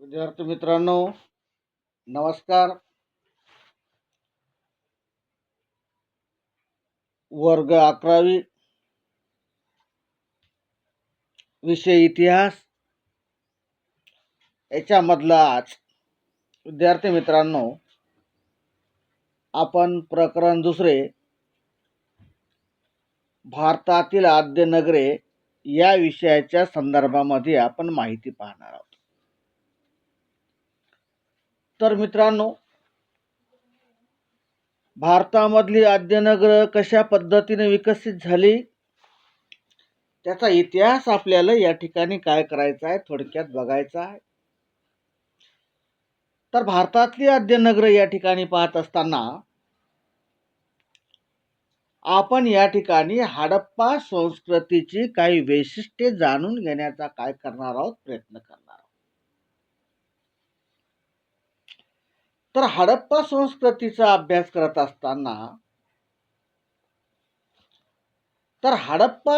विद्यार्थी मित्रांनो, नमस्कार. वर्ग 11वी, विषय इतिहास याच्यामधला आज विद्यार्थी मित्रांनो, आपण प्रकरण दुसरे भारतातील आद्य नगरे या विषयाच्या संदर्भामध्ये आपण माहिती पाहणार आहोत. तर मित्रांनो, भारतामधली आद्य नगर कशा पद्धतीने विकसित झाली त्याचा इतिहास आपल्याला या ठिकाणी काय करायचा आहे, थोडक्यात बघायचा आहे. तर भारतातली आद्य नगर या ठिकाणी पाहत असताना आपण या ठिकाणी हडप्पा संस्कृतीची काही वैशिष्ट्ये जाणून घेण्याचा काय करणार आहोत, प्रयत्न करणार आहोत. तर हडप्पा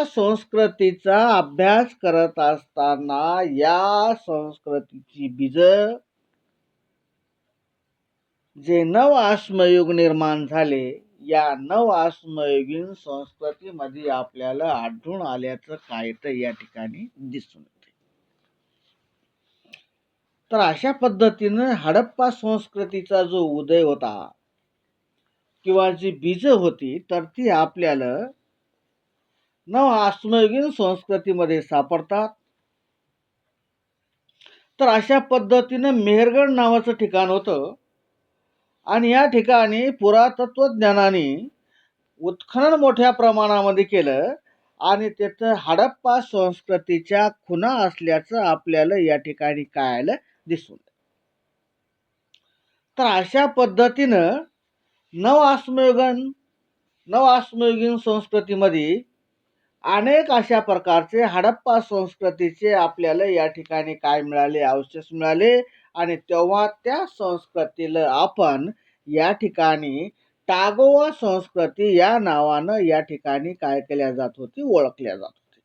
संस्कृतीचा अभ्यास करत असताना या संस्कृतीची बीज जे नव अश्मयुग निर्माण झाले, या नव अश्मयुगीन संस्कृतीमध्ये आपल्याला आढळून आल्याचं काय तर या ठिकाणी दिसून येते. तर अशा पद्धतीने हडप्पा संस्कृतीचा जो उदय होता किंवा जी बीज होती, तर ती आपल्याला नव अश्मयुगीन संस्कृतीमध्ये सापडतात. तर अशा पद्धतीने मेहरगड नावाचं ठिकाण होतं आणि या ठिकाणी पुरातत्वज्ञानाने उत्खनन मोठ्या प्रमाणामध्ये केलं आणि तिथं हडप्पा संस्कृतीच्या खुणा असल्याचं आपल्याला या ठिकाणी कळायला दिसून. तर अशा पद्धतीनं नव अश्मयुगीन संस्कृतीमध्ये अनेक अशा प्रकारचे हडप्पा संस्कृतीचे आपल्याला या ठिकाणी काय मिळाले, अवशेष मिळाले आणि तेव्हा त्या संस्कृतीला आपण या ठिकाणी टागोवा संस्कृती या नावानं या ठिकाणी काय केल्या जात होती, ओळखल्या जात होती.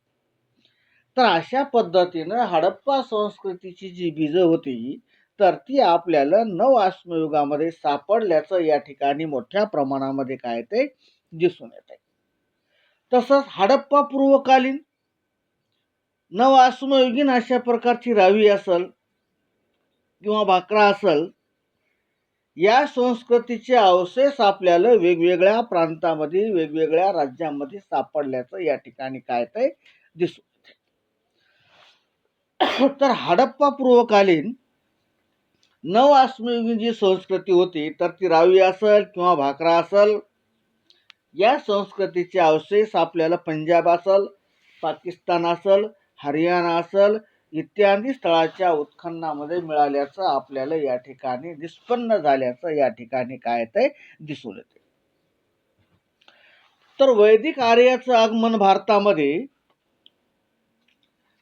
तर अशा पद्धतीनं हडप्पा संस्कृतीची जी बीज होती, तर ती आपल्याला नव अश्मयुगामध्ये सापडल्याचं या ठिकाणी मोठ्या प्रमाणामध्ये काय ते दिसून येते. तसंच हडप्पा पूर्वकालीन नव अश्मयुगीन अशा प्रकारची रावी असल किंवा भाकरा असल, या संस्कृतीचे अवशेष आपल्याला वेगवेगळ्या प्रांतामध्ये, वेगवेगळ्या राज्यांमध्ये सापडल्याचं या ठिकाणी काय ते दिसून येते. तर हडप्पा पूर्वकालीन नव अश्मयुगीन जी संस्कृती होती, तर ती रावी असल किंवा भाकरा असल, या संस्कृतीचे अवशेष आपल्याला पंजाब असल, पाकिस्तान असल, हरियाणा असल इत्यादी स्थळाच्या उत्खननामध्ये मिळाल्याचं आपल्याला या ठिकाणी निष्पन्न झाल्याचं या ठिकाणी काय ते दिसून येते. तर वैदिक आर्याचं आगमन भारतामध्ये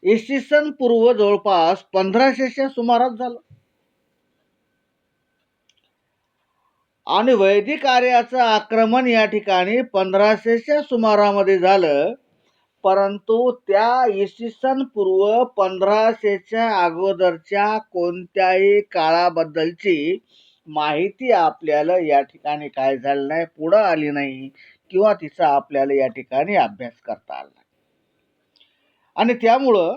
इसवी सन पूर्व जवळपास 1500च्या सुमारास झालं आणि वैदिक आर्याचं आक्रमण या ठिकाणी 1500च्या सुमारामध्ये झालं. परंतु त्या इसवी सन पूर्व 1500च्या अगोदरच्या कोणत्याही काळाबद्दलची माहिती आपल्याला या ठिकाणी काय झाली नाही, पुढं आली नाही किंवा तिचा आपल्याला या ठिकाणी अभ्यास करता आला नाही. आणि त्यामुळं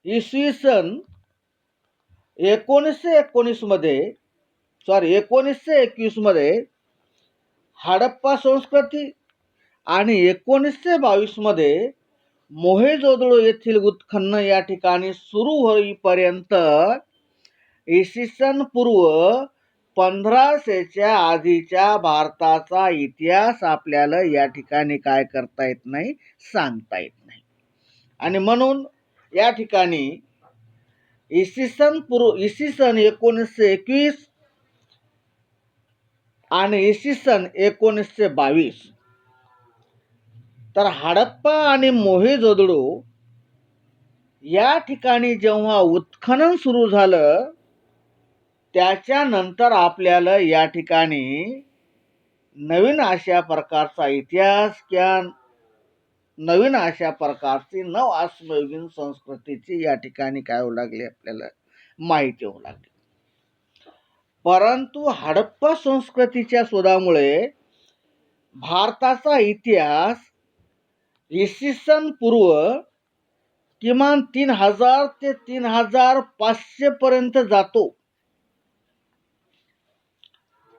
इसवी सन 1921 मध्ये हडप्पा संस्कृती आणि 1922 मध्ये मोहेंजोदडो येथील उत्खनन या ठिकाणी सुरू होईपर्यंत इसवी सन पूर्व 1500च्या आधीच्या भारताचा इतिहास आपल्याला या ठिकाणी काय करता येत नाही, सांगता येत नाही. आणि म्हणून या ठिकाणी इसवी सन 1921 आणि इसवी सन 1922 तर हडप्पा आणि मोहेंजोदडो या ठिकाणी जेव्हा उत्खनन सुरू झालं, त्याच्यानंतर आपल्याला या ठिकाणी नवीन अशा प्रकारचा इतिहास किंवा नवीन अशा प्रकारची नव अश्मयुगीन संस्कृतीची या ठिकाणी काय होऊ लागली, आपल्याला माहिती होऊ लागली. परंतु हडप्पा संस्कृतीच्या शोधामुळे भारताचा इतिहास इसवी सन पूर्व किमान 3000 ते 3500 पर्यंत जातो.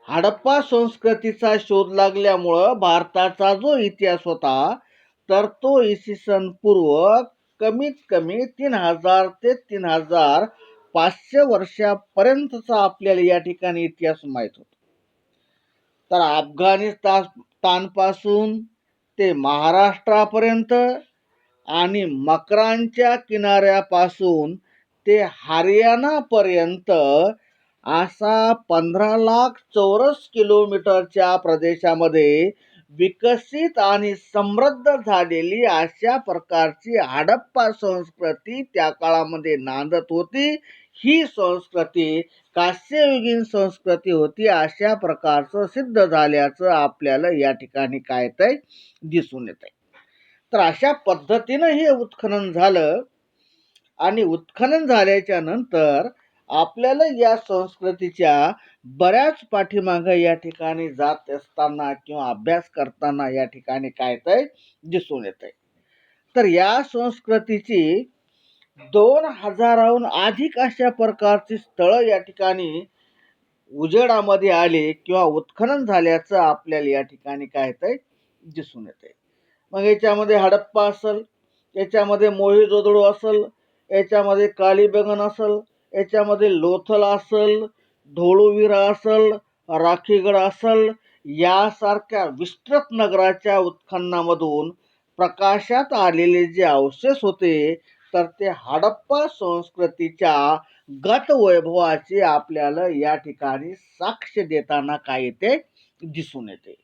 हडप्पा संस्कृतीचा शोध लागल्यामुळं भारताचा जो इतिहास होता तर तो इसवी सन पूर्व कमीत कमी 3000 ते 3500 वर्षापर्यंतचा आपल्याला या ठिकाणी इतिहास माहित होता. तर अफगाणिस्तान पासून ते महाराष्ट्रापर्यंत आणि मकरांच्या किनाऱ्यापासून ते हरियाणापर्यंत असा 15 लाख चौरस किलोमीटरच्या प्रदेशामध्ये विकसित आणि समृद्ध झालेली अशा प्रकारची हडप्पा संस्कृती त्या काळामध्ये नांदत होती. ही संस्कृती कांस्ययुगीन संस्कृती होती अशा प्रकारचं सिद्ध झाल्याचं आपल्याला या ठिकाणी काय येतंय दिसून येतंय. तर अशा पद्धतीनं हे उत्खनन झालं आणि उत्खनन झाल्याच्या नंतर आपल्याला या संस्कृतीच्या बऱ्याच पाठीमागं या ठिकाणी जात असताना किंवा अभ्यास करताना या ठिकाणी काय येतंय दिसून येतंय. तर या संस्कृतीची 2000हून अधिक अशा प्रकारची स्थळं या ठिकाणी उजेडामध्ये आले किंवा उत्खनन झाल्याचं आपल्याला या ठिकाणी काय येतंय दिसून येतंय. मग याच्यामध्ये हडप्पा असेल, याच्यामध्ये मोहेंजोदडो असेल, याच्यामध्ये कालीबंगन असेल, याच्यामध्ये लोथल असेल, धोळुवीरा असेल, राखीगड असेल, यासारख्या विस्तृत नगराच्या उत्खननामधून प्रकाशात आलेले जे अवशेष होते तर ते हडप्पा संस्कृतीच्या गत वैभवाची आपल्याला या ठिकाणी साक्ष देताना काय येते दिसून येते.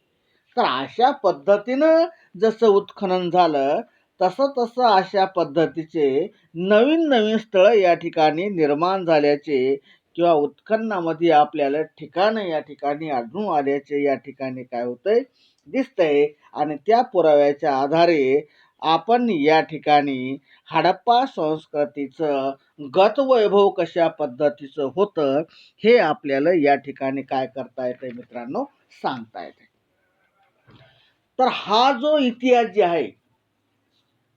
तर अशा पद्धतीनं जसं उत्खनन झालं तसं अशा पद्धतीचे नवीन नवीन स्थळं या ठिकाणी निर्माण झाल्याचे किंवा उत्खननामध्ये आपल्याला ठिकाणं या ठिकाणी आढळून आल्याचे या ठिकाणी काय होतंय दिसतंय. आणि त्या पुराव्याच्या आधारे आपण या ठिकाणी हडप्पा संस्कृतीचं गतवैभव कशा पद्धतीचं होतं हे आपल्याला या ठिकाणी काय करता येतंय मित्रांनो सांगता येतंय. तर हा जो इतिहास जे आहे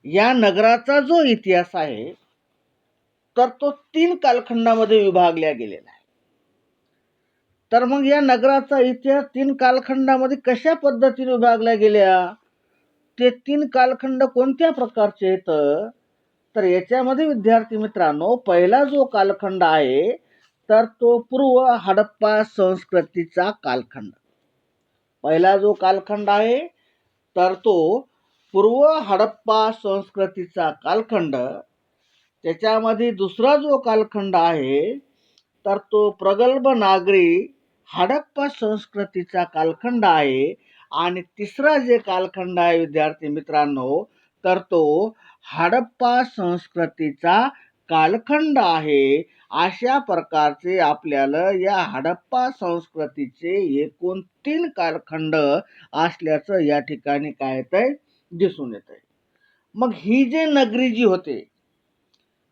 या नगराचा जो इतिहास आहे तर तो 3 कालखंडामध्ये विभागला गेलेला आहे. तर मग या नगराचा इतिहास 3 कालखंडामध्ये कशा पद्धतीने विभागला गेला, ते 3 कालखंड कोणत्या प्रकारचे आहेत तर याच्यामध्ये विद्यार्थी मित्रांनो पहिला जो कालखंड आहे तर तो पूर्व हडप्पा संस्कृतीचा कालखंड. पहिला जो कालखंड आहे तर तो पूर्व हडप्पा संस्कृतीचा कालखंड. त्याच्यामध्ये दुसरा जो कालखंड आहे तर तो प्रगल्भ नागरी हडप्पा संस्कृतीचा कालखंड आहे. आणि तिसरा जे कालखंड आहे विद्यार्थी मित्रांनो तर तो हडप्पा संस्कृतीचा कालखंड आहे. अशा प्रकारचे आपल्याला या हडप्पा संस्कृतीचे एकूण 3 कालखंड असल्याचं या ठिकाणी काय येतंय दिसून येतंय. मग ही जे नगरी जी होते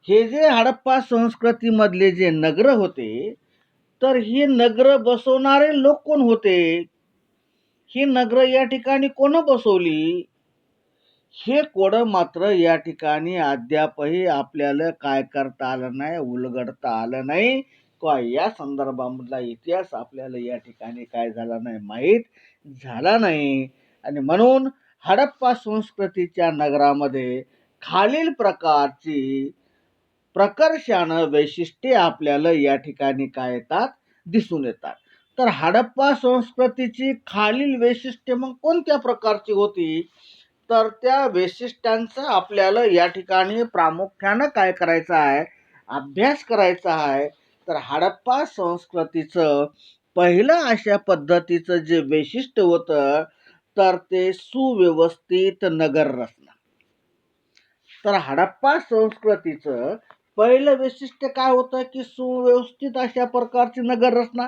हे जे हडप्पा संस्कृतीमधले जे नगर होते तर ही नगर बसवणारे लोक कोण होते, ही नगर या ठिकाणी कोण बसवली हे कोड मात्र या ठिकाणी अद्यापही आपल्याला काय करता आलं नाही उलगडता आलं नाही किंवा या संदर्भामधला इतिहास आपल्याला या ठिकाणी काय झाला नाही माहीत झाला नाही. आणि म्हणून हडप्पा संस्कृतीच्या नगरामध्ये खालील प्रकारची प्रकर्षानं वैशिष्ट्ये आपल्याला या ठिकाणी काय येतात दिसून येतात. तर हडप्पा संस्कृतीची खालील वैशिष्ट्ये मग कोणत्या प्रकारची होती तर त्या वैशिष्ट्यांचा आपल्याला या ठिकाणी प्रामुख्यानं काय करायचं आहे अभ्यास करायचा आहे. तर हडप्पा संस्कृतीचं पहिलं अशा पद्धतीचं जे वैशिष्ट्य होतं तर ते सुव्यवस्थित नगर रचना. तर हडप्पा संस्कृतीचं पहिलं वैशिष्ट्य काय होतं की सुव्यवस्थित अशा प्रकारची नगर रचना.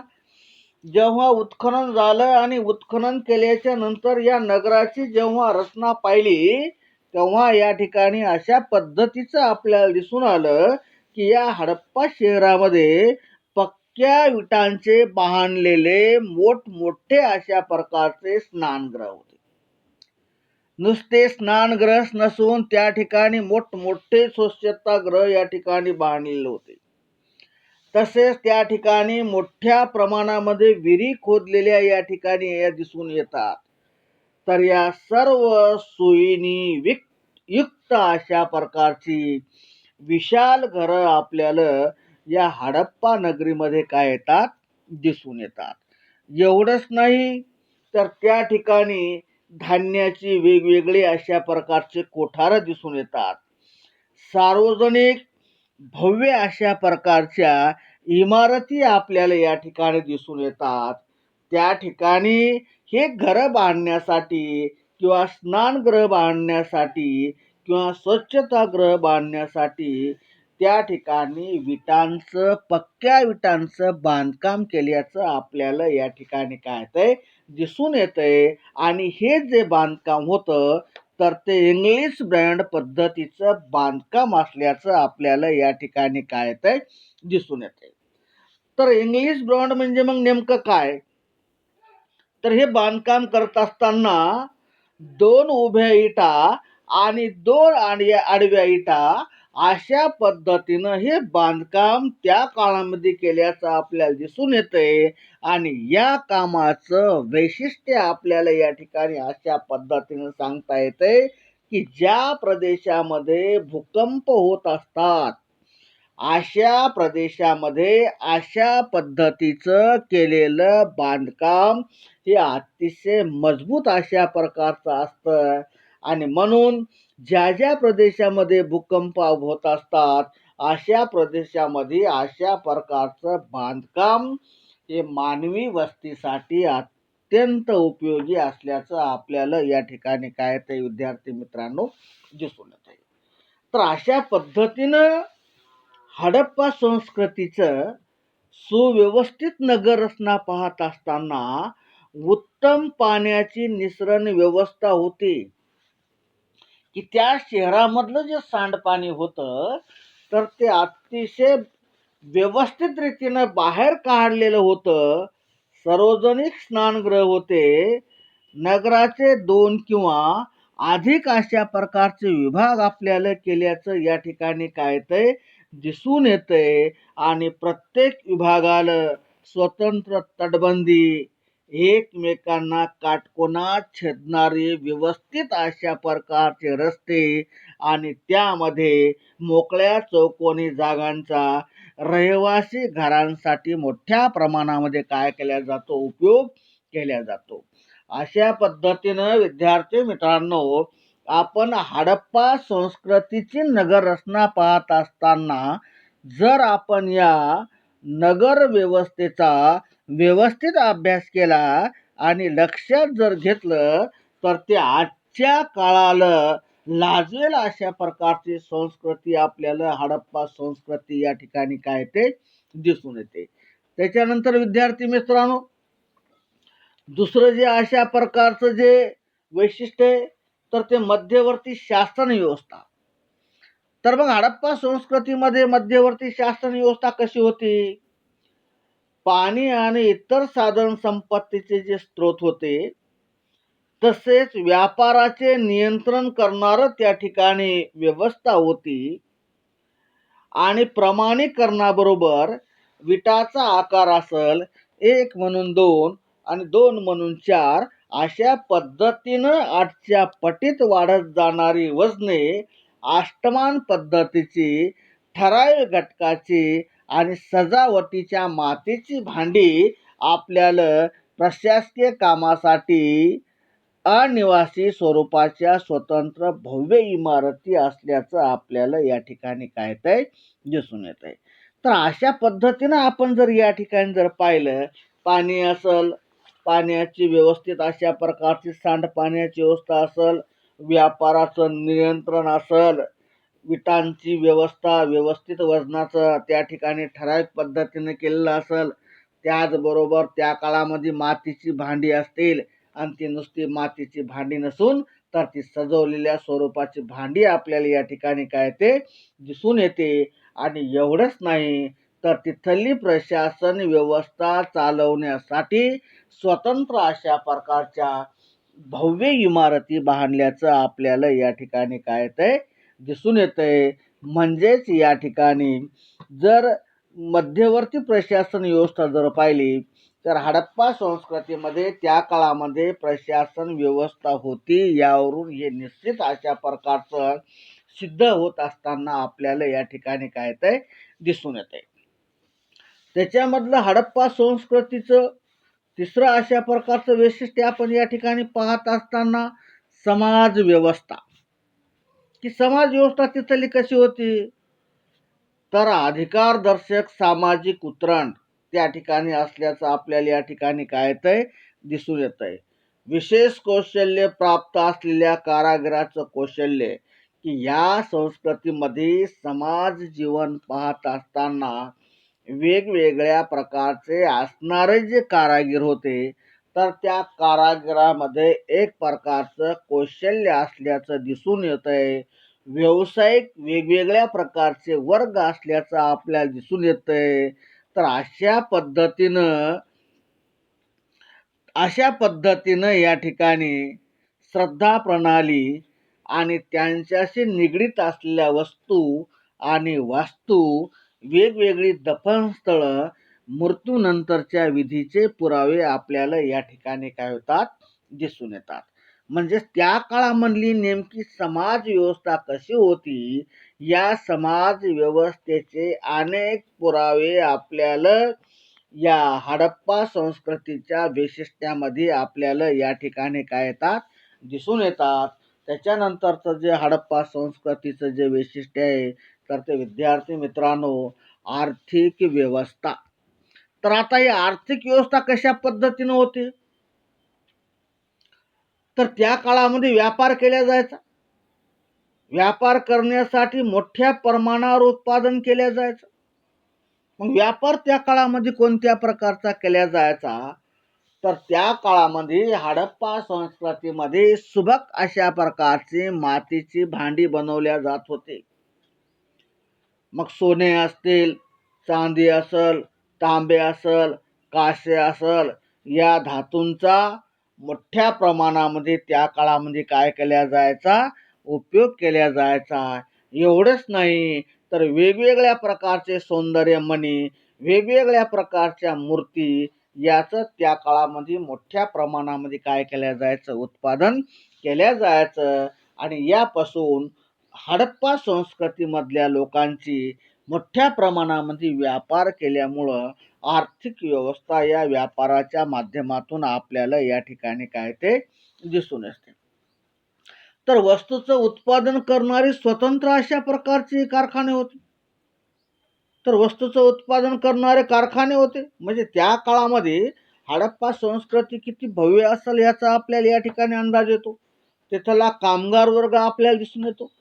जेव्हा उत्खनन झालं आणि उत्खनन केल्याच्या नंतर या नगराची जेव्हा रचना पाहिली तेव्हा या ठिकाणी अशा पद्धतीचं आपल्याला दिसून आलं की या हडप्पा शहरामध्ये पक्क्या विटांचे बांधलेले मोठमोठे अशा प्रकारचे स्नानगृह होते. नुसते स्नानगृह नसून त्या ठिकाणी मोठमोठे स्वच्छतागृह या ठिकाणी बांधलेले होते. तसेच त्या ठिकाणी मोठ्या प्रमाणामध्ये विहिरी खोदलेल्या या ठिकाणी दिसून येतात. तर या सर्व सोयींनी युक्त अशा प्रकारची विशाल घरं आपल्याला या हडप्पा नगरीमध्ये काय येतात, दिसून येतात. एवढंच नाही तर त्या ठिकाणी धान्याची वेगवेगळी अशा प्रकारचे कोठार दिसून येतात. सार्वजनिक भव्य अशा प्रकारच्या इमारती आपल्याला या ठिकाणी दिसून येतात. त्या ठिकाणी हे घर बांधण्यासाठी किंवा स्नानगृह बांधण्यासाठी किंवा स्वच्छतागृह बांधण्यासाठी त्या ठिकाणी पक्क्या विटांचं बांधकाम केल्याचं आपल्याला या ठिकाणी काय येतंय, दिसून येतंय. आणि हे जे बांधकाम होतं तर ते इंग्लिश ब्रँड पद्धतीचं बांधकाम असल्याचं आपल्याला या ठिकाणी काय येतंय, दिसून येतंय. तर इंग्लिश ब्रँड म्हणजे मग नेमकं काय, तर हे बांधकाम करत असताना 2 उभ्या इटा आणि 2 आडव्या इटा अशा पद्धतीनं हे बांधकाम त्या काळामध्ये केल्याचं आपल्याला दिसून येतंय. आणि या कामाचं वैशिष्ट्य आपल्याला या ठिकाणी अशा पद्धतीनं सांगता येतंय की ज्या प्रदेशामध्ये भूकंप होत असतात अशा प्रदेशामध्ये अशा पद्धतीचं केलेलं बांधकाम हे अतिशय मजबूत अशा प्रकारचं असतं. आणि म्हणून ज्या ज्या प्रदेशामध्ये भूकंप होत असतात अशा प्रदेशामध्ये अशा प्रकारचं बांधकाम हे मानवी वस्तीसाठी अत्यंत उपयोगी असल्याचं आपल्याला या ठिकाणी काय ते विद्यार्थी मित्रांनो दिसून येते. तर अशा पद्धतीनं हडप्पा संस्कृतीचं सुव्यवस्थित नगररचना पाहत असताना उत्तम पाण्याची निसरण व्यवस्था होती की त्या शहरामधलं जे सांडपाणी होतं तर ते अतिशय व्यवस्थित रीतीनं बाहेर काढलेलं होतं. सार्वजनिक स्नानगृह होते. नगराचे 2 किंवा अधिक अशा प्रकारचे विभाग आपल्याला केल्याचं या ठिकाणी काय येतंय, दिसून येतंय. आणि प्रत्येक विभागाला स्वतंत्र तटबंदी, एकमेकांना काटकोनात छेदणारे व्यवस्थित अशा प्रकारचे रस्ते आणि त्यामध्ये मोकळ्या चौकोनी जागांचा रहिवासी घरांसाठी मोठ्या प्रमाणामध्ये काय केला जातो, उपयोग केला जातो. अशा पद्धतीनं विद्यार्थी मित्रांनो आपण हडप्पा संस्कृतीची नगररचना पाहत असताना जर आपण या नगर व्यवस्थेचा व्यवस्थित अभ्यास केला आणि लक्षात जर घेतलं तर ते आजच्या काळाला लाजवेल अशा प्रकारची संस्कृती आपल्याला हडप्पा संस्कृती या ठिकाणी काय ते दिसून येते. त्याच्यानंतर विद्यार्थी मित्रांनो दुसरं जे अशा प्रकारचं जे वैशिष्ट्य आहे तर ते मध्यवर्ती शासन व्यवस्था. तर मग हडप्पा संस्कृतीमध्ये मध्यवर्ती शासन व्यवस्था कशी होती, पाणी आणि इतर साधन संपत्तीचे जे स्रोत होते तसेच व्यापाराचे नियंत्रण करणारं त्या ठिकाणी व्यवस्था होती. आणि प्रमाणीकरणाबरोबर विटाचा आकार असेल 1 म्हणून 2 आणि 2 म्हणून 4 अशा पद्धतीनं 8च्या पटीत वाढत जाणारी वजने, अष्टमान पद्धतीची, ठराविक घटकाची आणि सजावटीच्या मातीची भांडी आपल्याला प्रशासकीय कामासाठी अनिवासी स्वरूपाच्या स्वतंत्र भव्य इमारती असल्याचं आपल्याला या ठिकाणी काय येतंय, दिसून येतंय. तर अशा पद्धतीनं आपण जर या ठिकाणी जर पाहिलं, पाणी असेल, पाण्याची व्यवस्थित अशा प्रकारची सांडपाण्याची व्यवस्था असेल, व्यापाराचं नियंत्रण असेल, विटांची व्यवस्था व्यवस्थित वजनाचं त्या ठिकाणी ठराविक पद्धतीने केलेलं असेल, त्याचबरोबर त्या काळामध्ये मातीची भांडी असतील आणि ती नुसती मातीची भांडी नसून तर ती सजवलेल्या स्वरूपाची भांडी आपल्याला या ठिकाणी काय ते दिसून येते. आणि एवढंच नाही तर तिथली प्रशासन व्यवस्था चालवण्यासाठी स्वतंत्र अशा प्रकारच्या भव्य इमारती बांधल्याचं आपल्याला या ठिकाणी काय येतंय दिसून येतंय. म्हणजेच या ठिकाणी जर मध्यवर्ती प्रशासन व्यवस्था जर पाहिली तर हडप्पा संस्कृतीमध्ये त्या काळामध्ये प्रशासन व्यवस्था होती, यावरून हे निश्चित अशा प्रकारचं सिद्ध होत असताना आपल्याला या ठिकाणी काय येतंय दिसून येतंय. त्याच्यामधलं हडप्पा संस्कृतीचं तिसरं अशा प्रकारचं वैशिष्ट्य आपण या ठिकाणी पाहत असताना समाज व्यवस्था. की समाज व्यवस्था तिथली कशी होती तर अधिकारदर्शक सामाजिक उतरण त्या ठिकाणी असल्याचं आपल्याला या ठिकाणी काय येतंय दिसून येतंय. विशेष कौशल्य प्राप्त असलेल्या कारागिराचं कौशल्य की या संस्कृतीमध्ये समाज जीवन पाहत असताना वेगवेगळ्या प्रकारचे असणारे जे कारागीर होते तर त्या कारागिरामध्ये एक प्रकारचं कौशल्य असल्याचं दिसून येतंय. व्यावसायिक वेगवेगळ्या प्रकारचे वर्ग असल्याचं आपल्याला दिसून येतंय. तर अशा पद्धतीनं या ठिकाणी श्रद्धा प्रणाली आणि त्यांच्याशी निगडीत असलेल्या वस्तू आणि वास्तू, वेगवेगळी दफनस्थळं, मृत्यूनंतरच्या विधीचे पुरावे आपल्याला या ठिकाणी काय होतात दिसून येतात. म्हणजे त्या काळामधली नेमकी समाज व्यवस्था कशी होती या समाज व्यवस्थेचे अनेक पुरावे आपल्याला या हडप्पा संस्कृतीच्या वैशिष्ट्यामध्ये आपल्याला या ठिकाणी काय येतात दिसून येतात. त्याच्यानंतरचं जे हडप्पा संस्कृतीचं जे वैशिष्ट्य आहे तर ते विद्यार्थी मित्रांनो आर्थिक व्यवस्था. तर आता ही आर्थिक व्यवस्था कशा पद्धतीनं होती तर त्या काळामध्ये व्यापार केला जायचा. व्यापार करण्यासाठी मोठ्या प्रमाणावर उत्पादन केले जायचं. मग व्यापार त्या काळामध्ये कोणत्या प्रकारचा केला जायचा तर त्या काळामध्ये हडप्पा संस्कृतीमध्ये सुबक अशा प्रकारची मातीची भांडी बनवल्या जात होते. मग सोने असतील, चांदी असल, तांबे असल, कांस्य असल, या धातूंचा मोठ्या प्रमाणामध्ये त्या काळामध्ये काय केला जायचा उपयोग केला जायचा. एवढंच नाही तर वेगवेगळ्या प्रकारचे सौंदर्यमणी, वेगवेगळ्या प्रकारच्या मूर्ती याचं त्या काळामध्ये मोठ्या प्रमाणामध्ये काय केल्या जायचं उत्पादन केल्या जायचं. आणि यापासून हडप्पा संस्कृतीमधल्या लोकांची मोठ्या प्रमाणामध्ये व्यापार केल्यामुळं आर्थिक व्यवस्था या व्यापाराच्या माध्यमातून आपल्याला या ठिकाणी काय ते दिसून येते. तर वस्तूचं उत्पादन करणारी स्वतंत्र अशा प्रकारचे कारखाने होते. तर वस्तूचं उत्पादन करणारे कारखाने होते. म्हणजे त्या काळामध्ये हडप्पा संस्कृती किती भव्य असेल याचा आपल्याला या ठिकाणी अंदाज येतो. तिथला कामगार वर्ग आपल्याला दिसून येतो.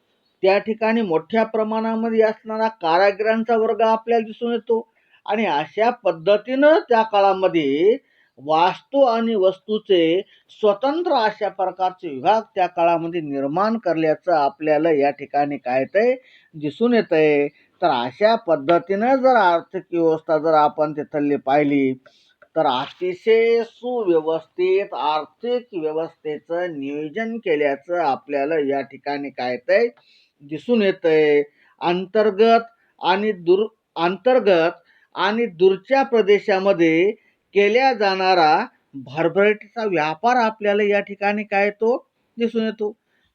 त्या ठिकाणी मोठ्या प्रमाणामध्ये असणारा कारागिरांचा वर्ग आपल्याला दिसून येतो. आणि अशा पद्धतीनं त्या काळामध्ये वास्तू आणि वस्तूचे स्वतंत्र अशा प्रकारचे विभाग त्या काळामध्ये निर्माण करण्याचं आपल्याला या ठिकाणी काय येतंय दिसून येतंय. तर अशा पद्धतीनं जर आर्थिक व्यवस्था जर आपण तिथली पाहिली तर अतिशय सुव्यवस्थित आर्थिक व्यवस्थेचं नियोजन केल्याचं आपल्याला या ठिकाणी काय येतंय दिसून येतंय. अंतर्गत आणि दूरच्या प्रदेशामध्ये केल्या जाणारा भरभराटीचा व्यापार आपल्याला या ठिकाणी काय येतो दिसून येतो.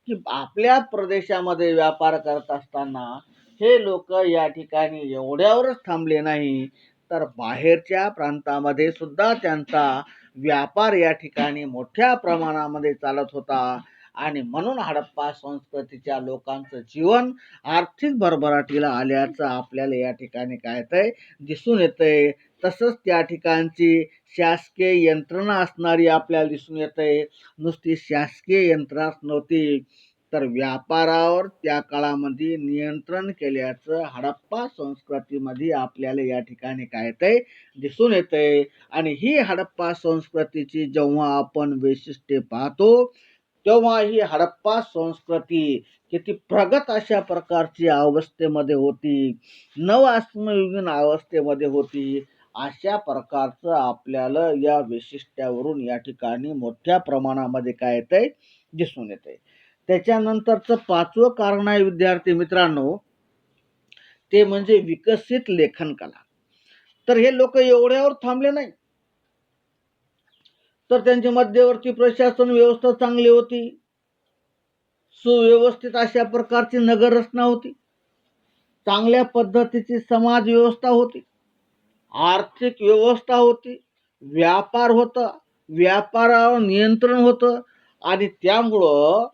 की आपल्या प्रदेशामध्ये व्यापार करत असताना हे लोक या ठिकाणी एवढ्यावरच थांबले नाही तर बाहेरच्या प्रांतामध्ये सुद्धा त्यांचा व्यापार या ठिकाणी मोठ्या प्रमाणामध्ये चालत होता. आणि म्हणून हडप्पा संस्कृतीच्या लोकांचं जीवन आर्थिक भरभराटीला आल्याचं आपल्याला या ठिकाणी काय येतंय दिसून येतंय. तसंच त्या ठिकाणची शासकीय यंत्रणा असणारी आपल्याला दिसून येतंय. नुसती शासकीय यंत्रणाच नव्हती तर व्यापारावर त्या काळामध्ये नियंत्रण केल्याचं हडप्पा संस्कृतीमध्ये आपल्याला या ठिकाणी काय येतंय दिसून येतंय. आणि ही हडप्पा संस्कृतीची जेव्हा आपण वैशिष्ट्ये पाहतो तेव्हा ही हडप्पा संस्कृती किती प्रगत अशा प्रकारची अवस्थेमध्ये होती, नवआत्मयुगीन अवस्थेमध्ये होती. अशा प्रकारचं आपल्याला या वैशिष्ट्यावरून या ठिकाणी मोठ्या प्रमाणामध्ये काय येतंय, दिसून येतंय. त्याच्यानंतरचं 5वं कारण आहे विद्यार्थी मित्रांनो, ते म्हणजे विकसित लेखन कला. तर हे लोक एवढ्यावर थांबले नाही, तर त्यांची मध्यवर्ती प्रशासन व्यवस्था चांगली होती, सुव्यवस्थित अशा प्रकारची नगर रचना होती, चांगल्या पद्धतीची समाज व्यवस्था होती, आर्थिक व्यवस्था होती, व्यापार होता, व्यापारावर नियंत्रण होतं आणि त्यामुळं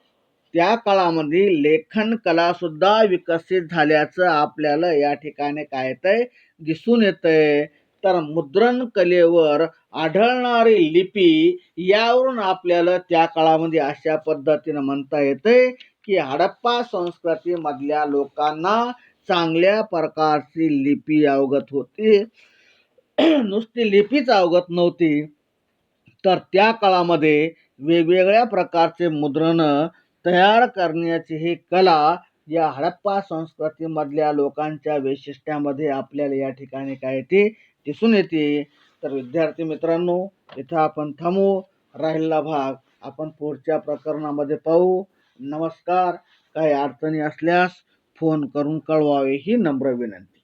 त्या काळामध्ये लेखन कला सुद्धा विकसित झाल्याचं आपल्याला या ठिकाणी काय येतंय, दिसून येतंय. तर मुद्रण कलेवर आढळणारी लिपी यावरून आपल्याला त्या काळामध्ये अशा पद्धतीनं म्हणता येतंय की हडप्पा संस्कृतीमधल्या लोकांना चांगल्या प्रकारची लिपी अवगत होती. नुसती लिपीच अवगत नव्हती, तर त्या काळामध्ये वेगवेगळ्या प्रकारचे मुद्रण तयार करण्याची ही कला या हडप्पा संस्कृतीमधल्या लोकांच्या वैशिष्ट्यामध्ये आपल्याला या ठिकाणी काय येते, दिसून येते. तर विद्यार्थी मित्रांनो, इथं आपण थांबू. राहिलेला भाग आपण पुढच्या प्रकरणामध्ये पाहू. नमस्कार. काही अडचणी असल्यास फोन करून कळवावे ही नम्र विनंती.